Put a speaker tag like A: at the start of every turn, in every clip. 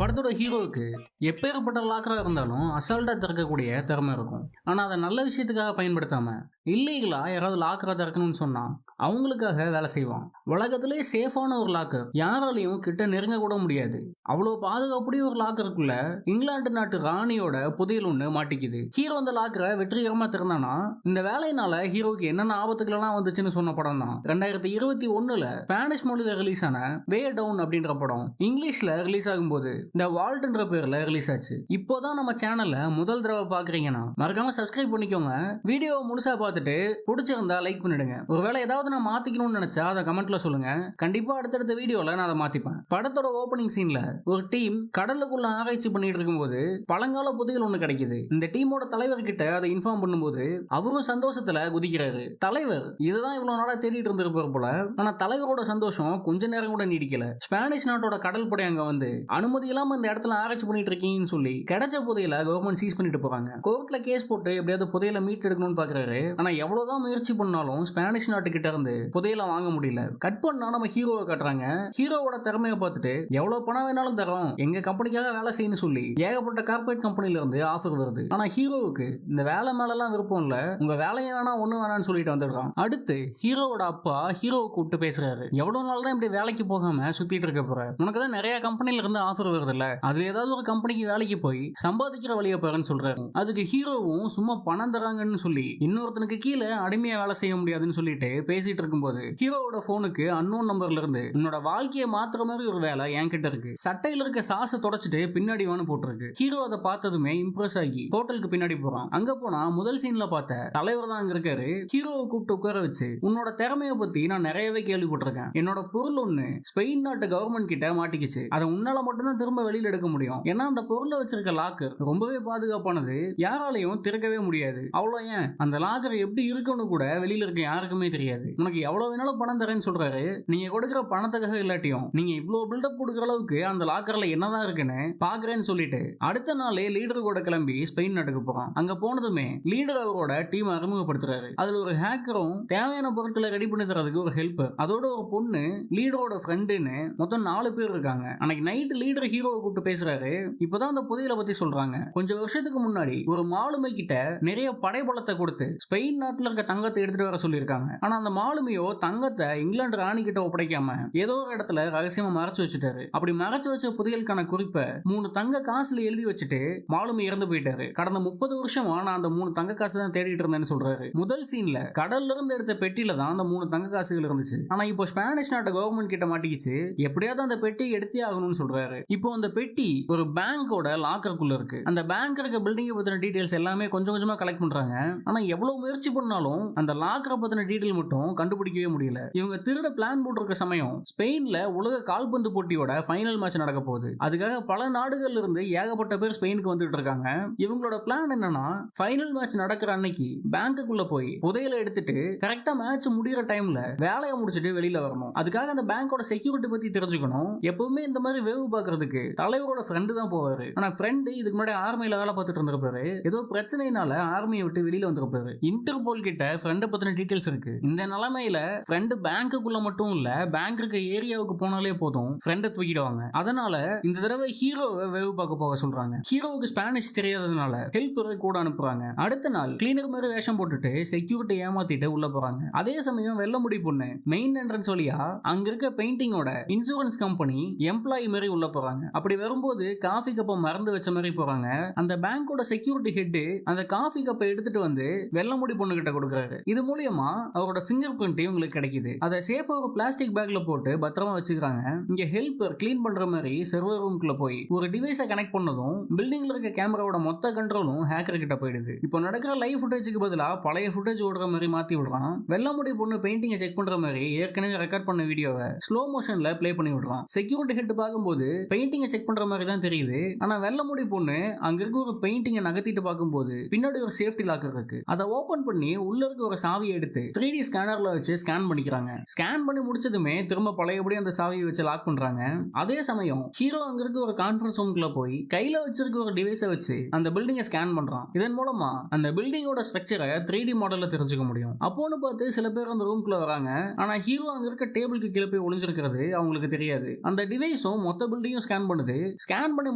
A: படத்தோட ஹீரோவுக்கு எப்பேற்பட்ட லாக்கரா இருந்தாலும் அசால்ட்டா திறக்கக்கூடிய திறமை இருக்கும். ஆனா அதை நல்ல விஷயத்துக்காக பயன்படுத்தாம இல்லீகலா யாராவது லாக்கரா திறக்கணும்னு சொன்னா அவங்களுக்காக வேலை செய்வான். உலகத்திலேயே சேஃபான ஒரு லாக்கர், யாராலையும் கிட்ட நெருங்க கூட முடியாது. அவ்வளவு பாதுகாப்புடைய ஒரு லாக்கருக்குள்ள இங்கிலாந்து நாட்டு ராணியோட புதையல் ஒண்ணு மாட்டிக்குது. ஹீரோ அந்த லாக்கரை வெற்றிகரமா திறந்தானா இந்த வேலையினால ஹீரோக்கு என்னென்ன ஆபத்துகள் எல்லாம் வந்துச்சுன்னு சொன்ன படம் தான் 2021 ஸ்பானிஷ் மொழியில ரிலீஸ் ஆன வே டவுன் அப்படின்ற படம். இங்கிலீஷ்ல ரிலீஸ் ஆகும்போது இந்த வால்ட்ன்ற பேர்ல ரிலீஸ் ஆச்சு. இப்போதான் நம்ம சேனல்ல முதல் தடவை பாக்குறீங்கன்னா மறக்காம சப்ஸ்கிரைப் பண்ணிக்கோங்க. வீடியோவை முழுசா பார்த்துட்டு பிடிச்சிருந்தா லைக் பண்ணிடுங்க. ஒருவேளை ஏதாவது நான் மாத்திக்கணும்னு நினைச்சா அதை கமெண்ட்ல சொல்லுங்க. கண்டிப்பா அடுத்தடுத்த வீடியோல நான் அதை மாத்திப்பேன். படத்தோட ஓபனிங் சீன்ல ஒரு டீம் கடலுக்குள்ள ஆராய்ச்சி பண்ணிட்டு இருக்கும்போது பழங்கால புதையல் ஒண்ணு கிடைக்குது. இந்த டீமோட தலைவர் கிட்ட அதை இன்ஃபார்ம் பண்ணும்போது அவரும் சந்தோஷத்துல குதிக்கிறாரு. தலைவர் இதுதான் இவ்வளவு நாளா தேடிட்டு இருந்திருப்பார் போல. ஆனா தலைவரோட சந்தோஷம் கொஞ்ச நேரம் கூட நீடிக்கல. ஸ்பானிஷ் நாட்டோட கடல் படை அங்க வந்து அனுமதி இல்லாம இந்த இடத்துல ஆராய்ச்சி பண்ணிட்டு இருக்கீங்கன்னு சொல்லி கிடைச்ச புதையல கவர்மெண்ட் சீஸ் பண்ணிட்டு போறாங்க. கோர்ட்ல கேஸ் போட்டு எப்படியாவது புதையல மீட் எடுக்கணும்னு பாக்குறாரு. ஆனா எவ்வளவுதான் முயற்சி பண்ணாலும் ஸ்பானிஷ் நாட்டு கிட்ட இருந்து புதையல வாங்க முடியல. கட் பண்ணா நம்ம ஹீரோவை காட்டுறாங்க. ஹீரோவோட திறமையை பார்த்துட்டு எவ்வளவு பணம் வேணாலும் தரோம், எங்க கம்பெனிக்காக வேலை செய்யணும் சொல்லி ஏகப்பட்ட கார்பரேட் கம்பெனில இருந்து ஆஃபர் வருது. ஆனா ஹீரோவுக்கு இந்த வேலை மேல எல்லாம் விருப்பம் இல்ல. உங்க வேலையை வேணா ஒண்ணு வேணாம்னு சொல்லிட்டு வந்துடுறான். அடுத்து ஹீரோவோட அப்பா ஹீரோவை கூப்பிட்டு பேசுறாரு. எவ்வளவு நாள் தான் இப்படி வேலைக்கு போகாம சுத்திட்டு இருக்க போற, உனக்கு தான் நிறைய கம்பெனில இருந்து ஆஃபர் வருது இல்ல, அது ஏதாவது ஒரு கம்பெனிக்கு வேலைக்கு போய் சம்பாதிக்கிற வழியை பாருன்னு சொல்றாரு. அதுக்கு ஹீரோவும் சும்மா பணம் தராங்கன்னு சொல்லி இன்னொருத்தனுக்கு கீழே அடிமையா வேலை செய்ய முடியாதுன்னு சொல்லிட்டு பேசிட்டு இருக்கும்போது ஹீரோவோட போனுக்கு அன்னோன் நம்பர்ல இருந்து உன்னோட வாழ்க்கையை மாத்துற மாதிரி ஒரு வேலை என்கிட்ட இருக்கு, சட்டையில இருக்க சாசை தொடச்சிட்டு பின்னாடி வான்னு போட்டிருக்கு. ஹீரோ அதை பார்த்ததுமே இம்ப்ரெஸ் ஆகி ஹோட்டலுக்கு பின்னாடி போறான். அங்க போனா முதல் சீன்ல பார்த்த தலைவர் தான் அங்க இருக்காரு. ஹீரோவை கூப்பிட்டு உட்கார வச்சு உன்னோட திறமையை பத்தி நான் நிறையவே கேள்விப்பட்டிருக்கேன். என்னோட பொருள் ஒண்ணு ஸ்பெயின் நாட்டு கவர்மெண்ட் கிட்ட மாட்டிக்கிச்சு. அதை உன்னால மட்டும்தான் திரும்ப வெளியில எடுக்க முடியும். ஏன்னா அந்த பொருளை வச்சிருக்க லாக்கர் ரொம்பவே பாதுகாப்பானது, யாராலையும் திறக்கவே முடியாது. அவ்வளவு ஏன் அந்த லாக்கர் எப்படி இருக்குன்னு கூட வெளியில இருக்க யாருக்குமே தெரியாது. உனக்கு எவ்வளவு வேணாலும் பணம் தரேன்னு சொல்றாரு. நீங்க கொடுக்கிற பணத்துக்காக இல்லாட்டியும் நீங்க இவ்வளவு பில்டப் கொடுக்குற அளவுக்கு அந்த லாக்கர்ல என்னதான் இருக்குன்னு பாக்குறேன்னு சொல்லிட்டு அடுத்த நாளே லீடர் கூட கிளம்பி ஸ்பெயின் நாட்டுக்கு போறான். அங்க போனதுமே லீடர் அவரோட டீம் அறிமுகப்படுத்துறாரு. அதுல ஒரு ஹேக்கரும் தேவையான பொருட்களை ரெடி பண்ணி தரதுக்கு ஒரு ஹெல்ப்பர், அதோட ஒரு பொண்ணு லீடரோட ஃப்ரெண்டுன்னு மொத்தம் 4 பேர் இருக்காங்க. அன்னைக்கு நைட் லீடர் ஹீரோவை கூப்பிட்டு பேசுறாரு. இப்பதான் அந்த புதையலை பத்தி சொல்றாங்க. கொஞ்சம் வருஷத்துக்கு முன்னாடி ஒரு மாலுமை கிட்ட நிறைய படைபலத்தை கொடுத்து ஸ்பெயின் நாட்டுல இருக்க தங்கத்தை எடுத்துட்டு வர சொல்லியிருக்காங்க. ஆனா அந்த மாலுமியோ தங்கத்தை இங்கிலாந்து ராணி கிட்ட ஒப்படைக்காம ஏதோ ஒரு இடத்துல ரகசியமா மறைச்சு வச்சுட்டாரு. அப்படி மறைச்சு வச்ச புதையலுக்கான குறிப்பை 3 தங்க காசுல எழுதி வச்சுட்டு மாலுமி இறந்து போயிட்டாரு. கடந்த 30 வருஷமா நான் அந்த 3 தங்க காசு தான் தேடிட்டு இருந்தேன்னு சொல்றாரு. முதல் சீன்ல கடல்ல இருந்து எடுத்த பெட்டியில தான் அந்த 3 தங்க காசுகள் இருந்துச்சு. ஆனா இப்போ ஸ்பானிஷ் நாட்டு கவர்மெண்ட் கிட்ட மாட்டிக்கிச்சு. எப்படியாவது அந்த பெட்டியை எடுத்தே ஆகணும்னு சொல்றாரு. இப்போ அந்த பெட்டி ஒரு பேங்கோட லாக்கருக்குள்ள இருக்கு. அந்த பேங்க் இருக்க பில்டிங்கை பத்தின டீடைல்ஸ் எல்லாமே கொஞ்சம் கொஞ்சமா கலெக்ட் பண்றாங்க. ஆனா எவ்வளவு முயற்சி பண்ணாலும் அந்த லாக்கரை பத்தின டீடைல் மட்டும் கண்டுபிடிக்கவே முடியல. இவங்க திருட பிளான் போட்டிருக்க சமயம் ஸ்பெயின்ல உலக கால்பந்து போட்டியோட ஃபைனல் மேட்ச் நடக்க போகுது. அதுக்காக பல நாடுகள்ல இருந்து ஏகப்பட்ட பேர் ஸ்பெயினுக்கு வந்துட்டு இருக்காங்க. இவங்களோட பிளான் என்னன்னா ஃபைனல் மேட்ச் நடக்கிற அன்னைக்கு பேங்குக்குள்ள போய் புதையலை எடுத்துட்டு கரெக்டா மேட்ச் முடிகிற டைம்ல வேலையை முடிச்சுட்டு வெளியில வரணும். அதுக்காக அந்த பேங்கோட செக்யூரிட்டி பத்தி தெரிஞ்சுக்கணும். எப்பவுமே இந்த மாதிரி வேவு பாக்குறதுக்கு தலைவரோட ஃப்ரெண்டு தான் போவாரு. ஆனா ஃப்ரெண்டு இதுக்கு முன்னாடி ஆர்மியில வேலை பார்த்துட்டு இருந்திருப்பாரு. ஏதோ பிரச்சனைனால ஆர்மியை விட்டு வெளியில வந்திருப்பாரு. இன்டர்போல் கிட்ட ஃப்ரெண்டை பத்தின டீடைல்ஸ் இருக்கு. இந்த நிலைமையில ஃப்ரெண்டு பேங்குக்குள்ள மட்டும் இல்ல பேங்க் இருக்க ஏரியாவுக்கு போனாலே போதும் ஃப்ரெண்டை தூக்கிடுவாங்க. அதனால இந்த தடவை ஹீரோவை வேவு பார்க்க போக சொல்றாங்க. ஹீரோவுக்கு ஸ்பானிஷ் தெரியாததுனால ஹெல்ப்பரை கூட அனுப்புறாங்க. அடுத்த நாள் கிளீனர் மாதிரி வேஷம் போட்டுட்டு செக்யூரிட்டி ஏமாத்திட்டு உள்ள போறாங்க. அதே சமயம் வெள்ள முடி பொண்ணு மெயின் என்ட்ரன்ஸ் வழியா அங்க இருக்க பெயிண்டிங்கோட இன்சூரன்ஸ் கம்பெனி எம்ப்ளாயி மாதிரி உள்ள போறாங்க. அப்படி வரும்போது காஃபி கப்பை மறந்து வச்ச மாதிரி போறாங்க. அந்த பேங்கோட செக்யூரிட்டி ஹெட் அந்த காஃபி கப்பை எடுத்துட்டு வந்து வெள்ள முடி பொண்ணு கிட்ட கொடுக்குறாரு. இது மூலியமா அவரோட ஃபிங்கர் பிரிண்ட் இவங்களுக்கு கிடைக்குது. அதை சேஃபா ஒரு பிளாஸ்டிக் பேக்ல போட்டு பத்திரமா வச்சுக்கிறாங்க. இங்க ஹெல்ப்பர் கிளீன் பண்ற மாதிரி சர்வர் ரூம்குள்ள போய் ஒரு டிவைஸை கனெக்ட் பண்ணதும் பில்டிங்ல இருக்க கேமராவோட மொத்த கண்ட்ரோலும் ஹேக்கர் கிட்ட போயிடுது. இப்போ நடக்கிற லைவ் ஃபுட்டேஜுக்கு பதிலா பழைய ஃபுட்டேஜ் ஓடுற மாதிரி மாத்தி விடுறான். வெள்ள முடி பொண்ணு பெயிண்டிங்கை செக் பண்ற மாதிரி ஏற்கனவே ரெக்கார்ட் பண்ண வீடியோவை ஸ்லோ மோஷன்ல ப்ளே பண்ணி விடுறான். செக்யூரிட்டி ஹெட் பார்க்கும்போது பெயிண்டிங்கை செக் பண்ற மாதிரி தான் தெரியுது. ஆனா வெள்ள முடி பொண்ணு அங்க இருக்க ஒரு பெயிண்டிங்கை நகர்த்திட்டு பார்க்கும்போது பின்னாடி ஒரு சேஃப்டி லாக்கர் இருக்கு. அதை ஓபன் பண்ணி உள்ள இருக்க ஒரு சாவியை எடுத்து 3D ஸ்கேனர்ல வச்சு ஸ்கேன் பண்ணிக்கிறாங்க. ஸ்கேன் பண்ணி முடிச்சதுமே திரும்ப பழையபடி அந்த சாவியை வச்சு லாக் பண்றாங்க. அதே சமயம் ஹீரோ அங்க இருக்க ஒரு கான்ஃபரன்ஸ் ரூம்குள்ள போய் கையில வச்சிருக்க ஒரு டிவைஸை வச்சு அந்த பில்டிங்கை ஸ்கேன் பண்றான். இதன் மூலமா அந்த பில்டிங்கோட ஸ்ட்ரக்சரை 3D மாடல்ல தெரிஞ்சுக்க முடியும். அப்போன்னு பார்த்து சில பேர் அந்த ரூம்குள்ள வராங்க. ஆனா ஹீரோ அங்க இருக்க டேபிளுக்கு கீழே போய் ஒளிஞ்சிருக்கிறது அவங்களுக்கு தெரியாது. அந்த டிவைஸும் மொத்த பில்டிங்கும் ஸ்கேன் பண்ணுது. ஸ்கேன் பண்ணி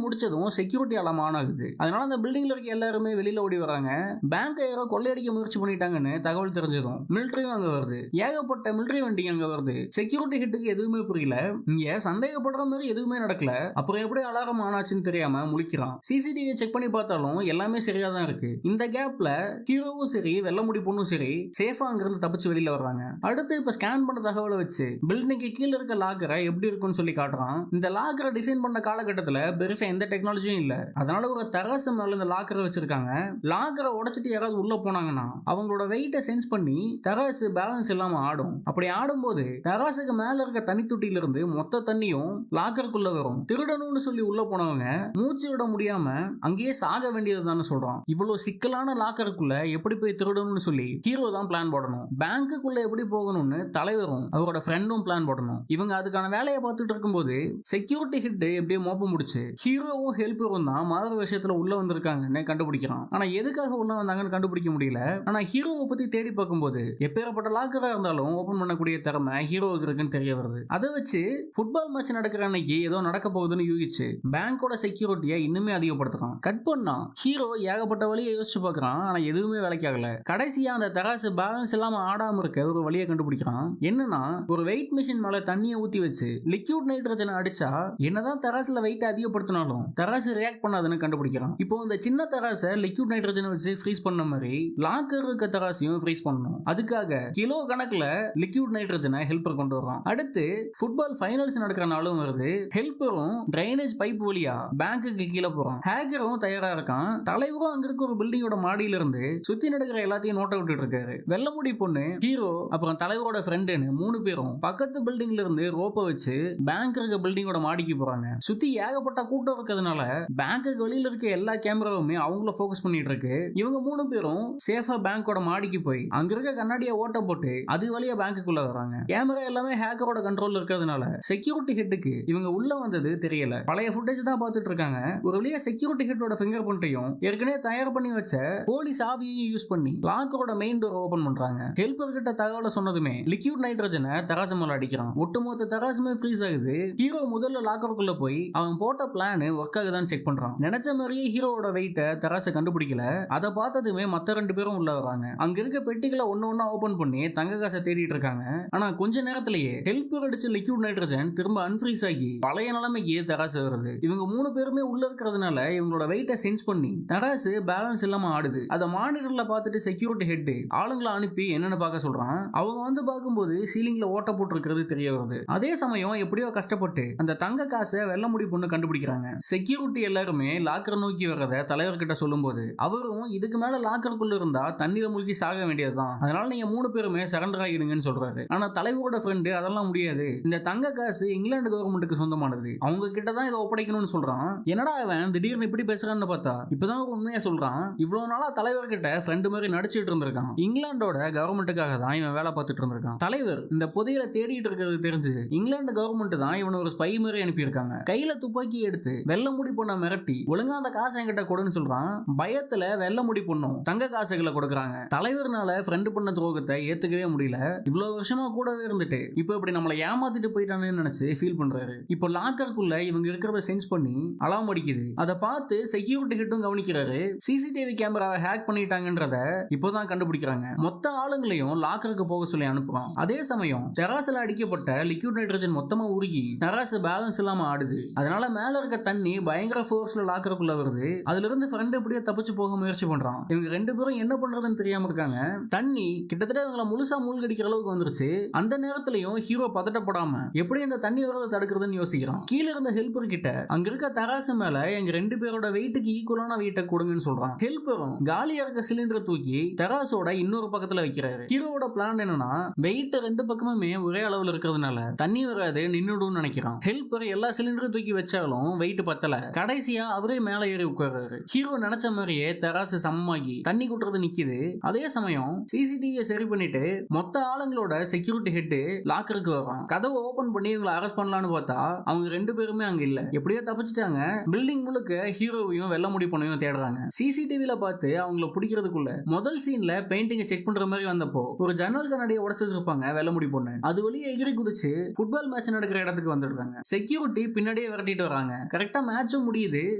A: முடிச்சதும் செக்யூரிட்டி அலார்ம் ஆன் ஆகுது. அதனால அந்த பில்டிங்ல இருக்க எல்லாருமே வெளியில ஓடி வராங்க. பேங்க் யாரோ கொள்ளையடிக்க முயற்சி பண்ணிட்டாங்கன்னு தகவல் தெரிஞ்சதும் மிலிட்டரியும் அங்க வருது. ஏகப்பட்ட மிலிட்டரி வண்டிங்க அங்க வருது. செக்யூரிட்டி ஹெட்டுக்கு எதுவுமே புரியல. இங்க சந்தேகப்படுற மாதிரி எதுவுமே நடக்கல. அப்புறம் எப்படி அலாரம் ஆனாச்சுன்னு தெரியாம முழிக்கிறான். சிசிடிவி செக் பண்ணி பார்த்தாலும் எல்லாமே சரியா தான் இருக்கு. இந்த கேப்ல ஹீரோவும் சரி வெள்ள முடி பொண்ணும் சரி சேஃபா அங்கிருந்து தப்பிச்சு வெளியில வர்றாங்க. அடுத்து இப்ப ஸ்கேன் பண்ண தகவலை வச்சு பில்டிங்க்கு கீழ இருக்க லாக்கரை எப்படி இருக்குன்னு சொல்லி காட்டுறான். இந்த லாக்கரை டிசைன் பண்ண காலகட்டத்துல பெருசா எந்த டெக்னாலஜியும் இல்ல. அதனால ஒரு தராசு மேல இந்த லாக்கரை வச்சிருக்காங்க. லாக்கரை உடைச்சிட்டு யாராவது உள்ள போனாங்கன்னா அவங்களோட வெயிட்டை சென்ஸ் பண்ணி தராசு பேலன்ஸ் இல்லாம ஆடும். அப்படி ஆடும்போது தராசுக்கு மேல இருக்க தண்ணி தொட்டியில இருந்து மொத்த தண்ணியும் லாக்கருக்குள்ள வரும். திருடணும்னு சொல்லி உள்ள போனவங்க மூச்சு விட முடியாம அங்கேயே சாக வேண்டியதுதான் சொல்றான். இவ்வளவு சிக்கலான லாக்கருக்குள்ள எப்படி போய் திருடணும்னு சொல்லி ஹீரோ தான் பிளான் போடணும். பேங்குக்குள்ள எப்படி போகணும்னு தலைவரும் அவரோட ஃப்ரெண்டும் பிளான் போடணும். இவங்க அதுக்கான வேலையை பார்த்துட்டு இருக்கும்போது செக்யூரிட்டி ஹிட் எப்படியே மோப்ப முடிச்சு ஹீரோவும் ஹெல்ப்பரும் தான் மாதர விஷயத்துல உள்ள வந்திருக்காங்கன்னு கண்டுபிடிக்கிறான். ஆனா எதுக்காக உள்ள வந்தாங்கன்னு கண்டுபிடிக்க முடியல. ஆனா ஹீரோவை பத்தி தேடி பார்க்கும்போது எப்பேற்பட்ட லாக்கரா இருந்தாலும் ஓபன் பண்ணக்கூடிய திறமை ஹீரோவுக்கு இருக்குன்னு தெரிய வருது. அதை வச்சு ஃபுட்பால் மேட்ச் நடக்கிற அன்னைக்கு ஏதோ நடக்க போகுதுன்னு யூகிச்சு பேங்கோட செக்யூரிட்டியை இன்னுமே அதிகப்படுத்துறான். கட் பண்ணா ஹீரோ ஏகப்பட்ட வழியை யோசிச்சு பார்க்கறான். ஆனா எதுவுமே வேலைக்காகல. கடைசியா அந்த தராசு பேலன்ஸ் இல்லாம ஆடாம இருக்க ஒரு வழியை கண்டுபிடிக்கிறான். என்னன்னா ஒரு வெயிட் மிஷின் மேல தண்ணியை ஊத்தி வச்சு லிக்விட் நைட்ரஜனை அடிச்சா என்னதான் தராசுல வெயிட் அதிகப்படுத்தினாலும் தராசு ரியாக்ட் பண்ணாதுன்னு கண்டுபிடிக்கிறான். இப்போ இந்த சின்ன தராசை லிக்விட் நைட்ரஜனை வச்சு ஃப்ரீஸ் பண்ண மாதிரி லாக்கர் இருக்க தராசையும் ஃப்ரீஸ் பண்ணணும். அதுக்காக கிலோ கணக்குல லிக்விட் நைட்ரஜனை ஹெல்ப்பர் கொண்டு வரான். அடுத்து ஃபுட்பால் ஃபைனல்ஸ் நடக்கிற நாளும் வருது. ஹெல்ப்பரும் டிரைனேஜ் பைப் வழியா பேங்குக்கு கீழே போறான். ஹேக்கரும் தயாரா இருக்கான். தலைவரும் அங்க இருக்க ஒரு பில்டிங்கோட மாடியில இருந்து சுத்தி நடக்கிற எல்லாத்தையும் நோட்ட விட்டுட்டு இருக்காரு. வெள்ளமுடி பொண்ணு, ஹீரோ அப்புறம் தலைவரோட ஃப்ரெண்டுன்னு 3 பேரும் பக்கத்து பில்டிங்ல இருந்து ரோப்பை வச்சு பேங்க் இருக்க பில்டிங்கோட மாடிக்கு போறாங்க. சுத்தி ஏகப்பட்ட கூட்டம் இருக்கிறதுனால பேங்குக்கு வெளியில இருக்க எல்லா கேமராவுமே அவங்கள ஃபோக்கஸ் பண்ணிட்டு இருக்கு. இவங்க 3 பேரும் சேஃபா பேங்கோட மாடிக்கு போய் அங்க இருக்க கண்ணாடியை ஓட்ட போட்டு அது வழியா பேங்குக்குள்ள வராங்க. கேமரா எல்லாமே ஹேக்கரோட கண்ட்ரோல்ல இருக்கிறதுனால செக்யூரிட்டி ஹெட்டுக்கு இவங்க உள்ள வந்தது தெரியல. பழைய ஃபுட்டேஜ் தான் பார்த்துட்டு இருக்காங்க. ஒரு வழியா செக்யூரிட்டி ஹெட்டோட ஃபிங்கர் பிரிண்ட்டையும் ஏற்கனவே தயார் பண்ணி வச்ச போலீஸ் ஆவியையும் யூஸ் பண்ணி லாக்கரோட மெயின் டோர் ஓபன் பண்றாங்க. ஹெல்ப்பர் கிட்ட தகவலை சொன்னதுமே லிக்விட் நைட்ரஜனை தராசு மேல அடிக்கிறான். ஒட்டுமொத்த தராசுமே ஃப்ரீஸ் ஆகுது. ஹீரோ முதல்ல லாக்கருக்குள்ள போய் அவன் போட்ட பிளான் ஒர்க் ஆகுதான்னு செக் பண்றான். நினைச்ச மாதிரியே ஹீரோவோட வெயிட்டை தராசு கண்டுபிடிக்கல. அதை பார்த்ததுமே மத்த 2 பேரும் உள்ள வராங்க. அங்க இருக்க பெட்டிகளை ஒண்ணு ஓபன் பண்ணி தங்க காசை தேடிட்டு இருக்காங்க. ஆனா கொஞ்ச நேரத்திலேயே ஹெல்ப்பர் அடிச்ச லிக்விட் நைட்ரஜன் திரும்ப அன்ஃப்ரீஸ் ஆகி பழைய நிலைமைக்கு தராசு வருது. இவங்க 3 பேருமே உள்ள இருக்கிறதுனால இவங்களோட வெயிட்டை சென்ஸ் பண்ணி தராசு பேலன்ஸ் இல்லாம ஆடுது. அதை மானிட்டர்ல பார்த்துட்டு செக்யூரிட்டி ஹெட் ஆளுங்களை அனுப்பி என்னன்னு பார்க்க சொல்றான். அவங்க வந்து பார்க்கும்போது சீலிங்ல ஓட்ட போட்டு இருக்கிறது தெரிய வருது. அதே சமயம் எப்படியோ கஷ்டப்பட்டு அந்த தங்க காசை வெள்ள முடி பொண்ணு கண்டுபிடிக்கிறாங்க. செக்யூரிட்டி எல்லாருமே லாக்கர் நோக்கி வர்றத தலைவர்கிட்ட சொல்லும்போது அவரும் இதுக்கு மேல லாக்கருக்குள்ள இருந்தா தண்ணீரை மூழ்கி சாக வேண்டியதுதான், அதனால நீங்க 3 பேருமே சரண்டர் ஆகிடுங்கன்னு சொல்றாரு. ஆனா தலைவரோட ஃப்ரெண்டு அதெல்லாம் முடியாது, இந்த தங்க காசு இங்கிலாந்து கவர்மெண்ட்டுக்கு சொந்தமானது, அவங்க கிட்ட தான் இதை ஒப்படைக்கணும்னு சொல்றான். என்னடா அவன் திடீர்னு இப்படி பேசுறான்னு பார்த்தா இப்பதான் ஒரு உண்மையா சொல்றான். இவ்வளவு நாளா தலைவர்கிட்ட ஃப்ரெண்டு மாதிரி நடிச்சிட்டு இருந்திருக்கான். இங்கிலாந்தோட கவர்மெண்ட்டுக்காக தான் இவன் வேலை பார்த்துட்டு இருந்திருக்கான். தலைவர் இந்த புதையில தேடிட்டு இருக்கிறது தெரிஞ்சு இங்கிலாந்து கவர்மெண்ட் தான் இவனை ஒரு ஸ்பை மாதிரி அனுப்பியிருக்காங்க. கையில துப்பாக்கி எடுத்து வெள்ள முடி பொண்ண மிரட்டி ஒழுங்கா அந்த காசை என்கிட்ட கொடுன்னு சொல்றான். பயத்துல வெள்ள முடி பொண்ணும் தங்க காசுகளை கொடுக்குறாங்க. தலைவர்னால ஃப்ரெண்டு பண்ண துரோகத்தை ஏத்துக்கவே முடியல. இவ்வளவு வருஷமா கூடவே இருந்துட்டு இப்போ இப்படி நம்மளை ஏமாத்திட்டு போயிட்டானு நினைச்சு ஃபீல் பண்றாரு. இப்போ லாக்கருக்குள்ள இவங்க இருக்கிறத சென்ஸ் பண்ணி அலாம் அடிக்குது. அதை பார்த்து செக்யூரிட்டி ஹெட்டும் கவனிக்கிறாரு. சிசிடிவி கேமராவை ஹேக் பண்ணிட்டாங்கன்றத இப்போதான் கண்டுபிடிக்கிறாங்க. மொத்த ஆளுங்களையும் லாக்கருக்கு போக சொல்லி அனுப்புறான். அதே சமயம் டெராஸ்ல அடிக்கப்பட்ட லிக்விட் நைட்ரஜன் மொத்தமா உருகி டெராஸ் பேலன்ஸ் இல்லாம ஆடுது. அதனால மேல இருக்க தண்ணி பயங்கர ஃபோர்ஸ்ல லாக்கருக்குள்ள வருது. அதுல இருந்து ஃப்ரெண்ட் எப்படியோ தப்பிச்சு போக முயற்சி பண்றான். இவங்க 2 பேரும் என்ன பண்றதுன்னு தெரியாம இருக்காங்க. தண்ணி கிட்டத்தட்ட இவங்களை முழுசா மூழ்கடிக்கிற அளவுக்கு வந்துருச்சு. அந்த நேரத்திலையும் ஹீரோ பதட்டப்படாம எப்படி இந்த தண்ணி வரதை தடுக்கிறதுன்னு யோசிக்கிறான். கீழே இருந்த ஹெல்ப்பர் கிட்ட அங்க இருக்க தராசு மேல எங்க 2 பேரோட வெயிட்டுக்கு ஈக்குவலான வெயிட்டை கொடுங்கன்னு சொல்றான். ஹெல்ப்பரும் காலியா இருக்க சிலிண்டர் தூக்கி தராசோட இன்னொரு பக்கத்துல வைக்கிறாரு. ஹீரோவோட பிளான் என்னன்னா வெயிட் 2 பக்கமுமே ஒரே அளவுல இருக்கிறதுனால தண்ணி வராது நின்னுடும் நினைக்கிறான். ஹெல்ப்பர் எல்லா சிலிண்டரும் தூக்கி வச்சாலும் வெயிட் பத்தல. கடைசியா அவரே மேல ஏறி உட்கார்றாரு. ஹீரோ நினைச்ச மாதிரியே தராசு சமமாகி தண்ணி கூட்டுறது நிக்குது. அதே சமயம் சிசிடிவியை சரி பண்ணிட்டு மொத்த ஆளுங்களோட செக்யூரிட்டி ஹெட் லாக்கருக்கு வரான். கதவை ஓபன் பண்ணி இவங்களை அரெஸ்ட் பண்ணலாம்னு பார்த்தா அவங்க 2 பேருமே அங்க இல்ல. எப்படியோ தப்பிச்சிட்டாங்க. பில்டிங் முழுக்க ஹீரோவையும் வெள்ள முடி பொண்ணையும் தேடுறாங்க. சிசிடிவில பார்த்து அவங்கள பிடிக்கிறதுக்குள்ள முதல் சீன்ல பெயிண்டிங்கை செக் பண்ற மாதிரி வந்தப்போ ஒரு ஜன்னல் கண்ணாடியை உடைச்சு வச்சிருப்பாங்க வெள்ள முடி பொண்ணு. அது வழியே எகிரி குதிச்சு ஃபுட்பால் மேட்ச் நடக்கிற இடத்துக்கு வந்துடுறாங்க. செக்யூரிட்டி பின்னாடியே வெளியே விரட்டிட்டு வராங்க. கரெக்டா மேட்சும் முடியுது.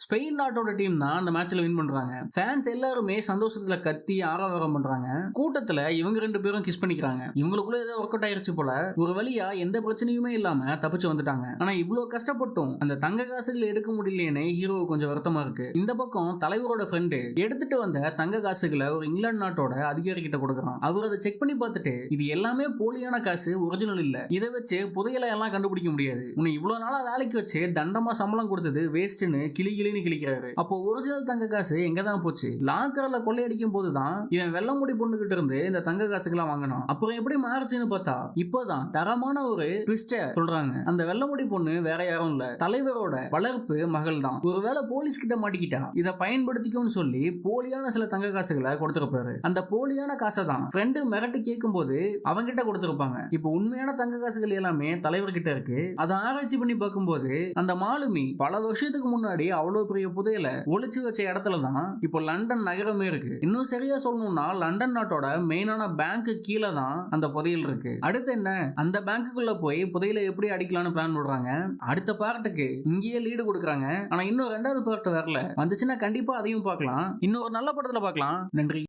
A: ஸ்பெயின் நாட்டோட டீம் தான் அந்த மேட்ச்ல வின் பண்றாங்க. ஃபேன்ஸ் எல்லாருமே சந்தோஷத்துல கத்தி ஆரவாரம் பண்றாங்க. கூட்டத்துல இவங்க 2 பேரும் கிஸ் பண்ணிக்கிறாங்க. இவங்களுக்குள்ள ஏதோ ஒர்க் அவுட் ஆயிருச்சு போல. ஒரு வழியா எந்த பிரச்சனையுமே இல்லாம தப்பிச்சு வந்துட்டாங்க. ஆனா இவ்ளோ கஷ்டப்பட்டும் அந்த தங்க காசுகள் எடுக்க முடியலையேன்னு ஹீரோ கொஞ்சம் வருத்தமா இருக்கு. இந்த பக்கம் தலைவரோட ஃப்ரெண்டு எடுத்துட்டு வந்த தங்க காசுகளை ஒரு இங்கிலாந்து நாட்டோட அதிகாரி கிட்ட கொடுக்குறான். அவர் அதை செக் பண்ணி பார்த்துட்டு இது எல்லாமே போலியான காசு, ஒரிஜினல் இல்ல. இதை வச்சு புதையலை எல்லாம் கண்டுபிடிக்க முடியாது. உன்னை இவ்வளவு நாளா வேலைக்கு வச்சு தண்டமா சம்பளம் கொடுத்தது வேஸ்ட்னு கிளின்னு கிளிக்கிறாரு. அப்போ ஒரிஜினல் தங்க காசு எங்க தான் போச்சு? லாக்கர்ல கொள்ளையடிக்கும் போதுதான் இவன் வெள்ளமுடி பொண்ணுகிட்ட இருந்து இந்த தங்க காசுகளை வாங்கினான். அப்புறம் எப்படி மாறுச்சுன்னு பார்த்தா இப்போதான் தரமான ஒரு ட்விஸ்ட சொல்றாங்க. அந்த வெள்ளமுடி பொண்ணு வேற யாரும் இல்ல, தலைவரோட வளர்ப்பு மகள் தான். ஒருவேளை போலீஸ் கிட்ட மாட்டிக்கிட்டா இதை பயன்படுத்திக்கும்னு சொல்லி போலியான சில தங்க காசுகளை கொடுத்திருப்பாரு. அந்த போலியான காசை தான் ஃப்ரெண்டு மிரட்டி கேட்கும் போது அவங்கிட்ட கொடுத்திருப்பாங்க. இப்போ உண்மையான தங்க காசுகள் எல்லாமே தலைவர்கிட்ட இருக்கு. அதை ஆராய்ச்சி பண்ணி பார்க்கும்போது அந்த மாலுமி பல வருஷத்துக்கு முன்னாடி அவ்வளவு பெரிய புதையலை ஒளிச்சு வச்ச இடத்துல தான் இப்போ லண்டன் நகரமே இருக்கு. இன்னும் சரியா சொல்லணும்னா லண்டன் நாட்டோட மெயினான பேங்க் கீழே தான் அந்த புதையல் இருக்கு. அடுத்து என்ன, அந்த பேங்க்குள்ள போய் புதையலை எப்படி அடிக்கலாம்னு பிளான் பண்றாங்க. அடுத்த பார்ட்டுக்கு இங்கேயே லீடு கொடுக்குறாங்க. ஆனா இன்னும் 2வது பார்ட் வரல. வந்துச்சுன்னா கண்டிப்பா அதையும் பார்க்கலாம். இன்னொரு நல்ல படத்துல பார்க்கலாம். நன்றி.